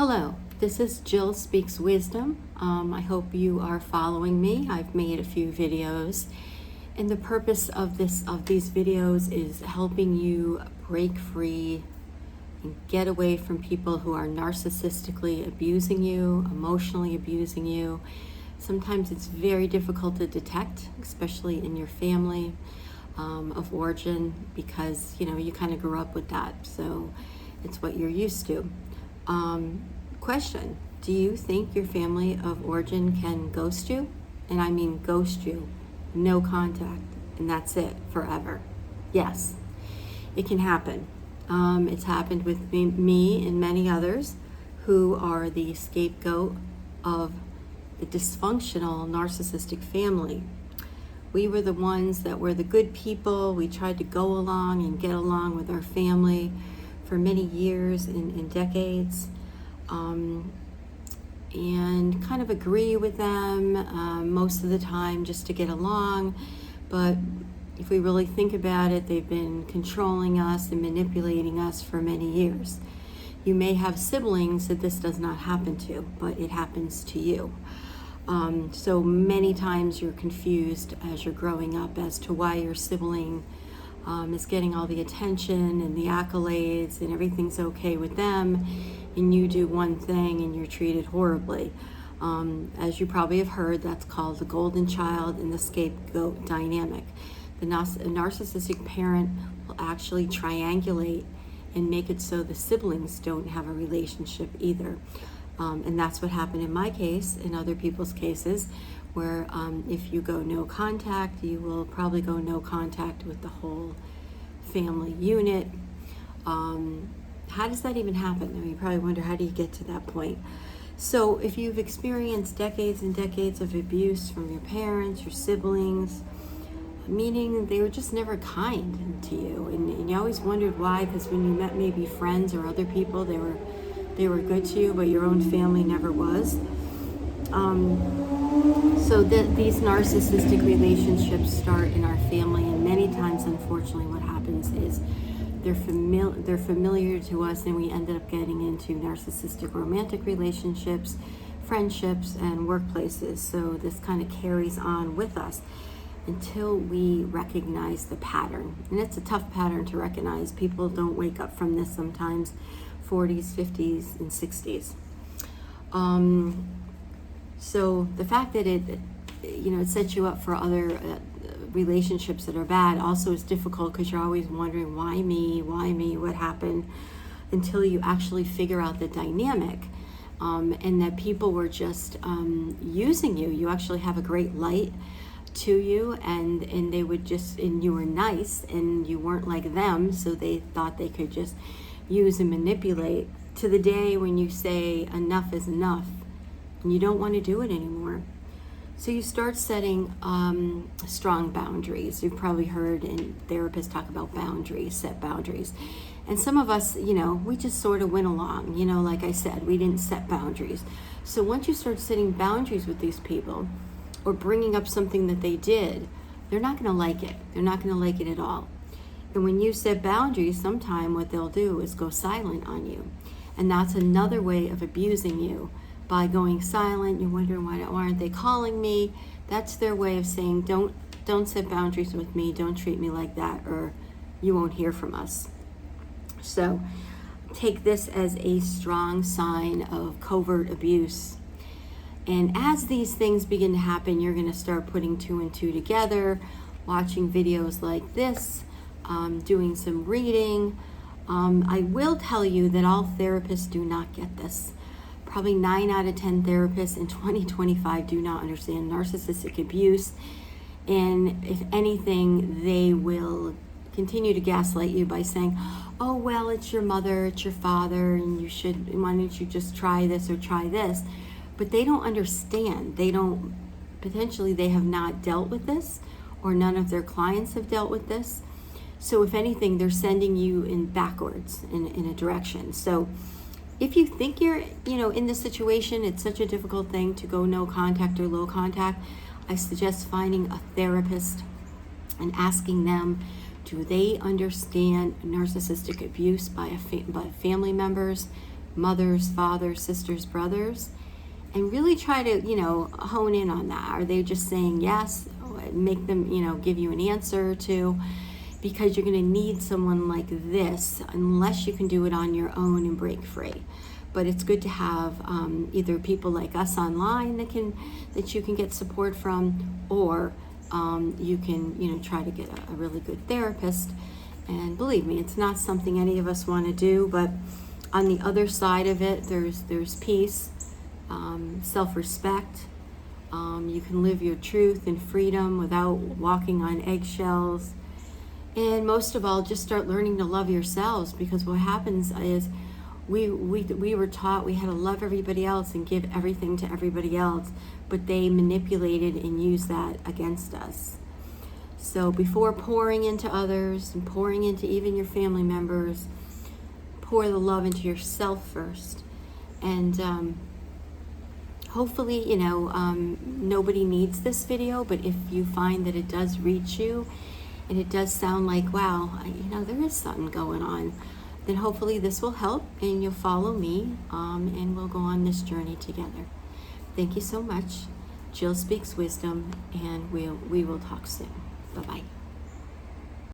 Hello, this is Jill Speaks Wisdom. I hope you are following me. I've made a few videos, and the purpose of these videos is helping you break free and get away from people who are narcissistically abusing you, emotionally abusing you. Sometimes it's very difficult to detect, especially in your family of origin, because you kind of grew up with that, so it's what you're used to. Question: do you think your family of origin can ghost you? And I mean ghost you, no contact, and that's it forever? Yes, it can happen. It's happened with me and many others who are the scapegoat of the dysfunctional narcissistic family. We were the ones that were the good people. We tried to go along and get along with our family for many years and decades, and kind of agree with them most of the time just to get along. But if we really think about it, they've been controlling us and manipulating us for many years. You may have siblings that this does not happen to, but it happens to you. So many times you're confused as you're growing up as to why your sibling is getting all the attention and the accolades and everything's okay with them, and you do one thing and you're treated horribly. As you probably have heard, that's called the golden child and the scapegoat dynamic. The narcissistic parent will actually triangulate and make it so the siblings don't have a relationship either. And that's what happened in my case, in other people's cases, where if you go no contact, you will probably go no contact with the whole family unit. How does that even happen? I mean, you probably wonder, how do you get to that point? So if you've experienced decades and decades of abuse from your parents, your siblings, meaning they were just never kind to you, and you always wondered why, because when you met maybe friends or other people, they were good to you, but your own family never was. So these narcissistic relationships start in our family, and many times, unfortunately, what happens is they're familiar to us, and we ended up getting into narcissistic romantic relationships, friendships, and workplaces. So this kind of carries on with us until we recognize the pattern. And it's a tough pattern to recognize. People don't wake up from this sometimes, 40s, 50s, and 60s. So the fact that it sets you up for other relationships that are bad also is difficult, because you're always wondering, why me, what happened, until you actually figure out the dynamic, and that people were just using you. You actually have a great light to you, and they would just, and you were nice and you weren't like them, so they thought they could just use and manipulate, to the day when you say enough is enough and you don't want to do it anymore. So you start setting strong boundaries. You've probably heard therapists talk about boundaries, set boundaries. And some of us, we just sort of went along, like I said, we didn't set boundaries. So once you start setting boundaries with these people, or bringing up something that they did, they're not going to like it. They're not going to like it at all. And when you set boundaries, sometimes what they'll do is go silent on you. And that's another way of abusing you. By going silent, you're wondering, why aren't they calling me? That's their way of saying, don't set boundaries with me, don't treat me like that, or you won't hear from us. So take this as a strong sign of covert abuse. And as these things begin to happen, you're going to start putting two and two together, watching videos like this, doing some reading. I will tell you that all therapists do not get this. Probably 9 out of 10 therapists in 2025 do not understand narcissistic abuse. And if anything, they will continue to gaslight you by saying, oh, well, it's your mother, it's your father, and why don't you just try this or try this? But they don't understand. Potentially they have not dealt with this, or none of their clients have dealt with this. So if anything, they're sending you in backwards in a direction. So if you think you're, in this situation, it's such a difficult thing to go no contact or low contact, I suggest finding a therapist and asking them, do they understand narcissistic abuse by family members, mothers, fathers, sisters, brothers, and really try to, hone in on that. Are they just saying yes? Make them, give you an answer or two, because you're going to need someone like this unless you can do it on your own and break free. But it's good to have either people like us online that you can get support from, or you can try to get a really good therapist. And believe me, it's not something any of us want to do, but on the other side of it, there's peace, self-respect. You can live your truth and freedom without walking on eggshells. And most of all, just start learning to love yourselves, because what happens is we were taught we had to love everybody else and give everything to everybody else, but they manipulated and used that against us. So before pouring into others and pouring into even your family members, pour the love into yourself first. And hopefully, nobody needs this video, but if you find that it does reach you and it does sound like, wow, there is something going on, then hopefully this will help and you'll follow me, and we'll go on this journey together. Thank you so much. Jill Speaks Wisdom, and we will talk soon. Bye-bye.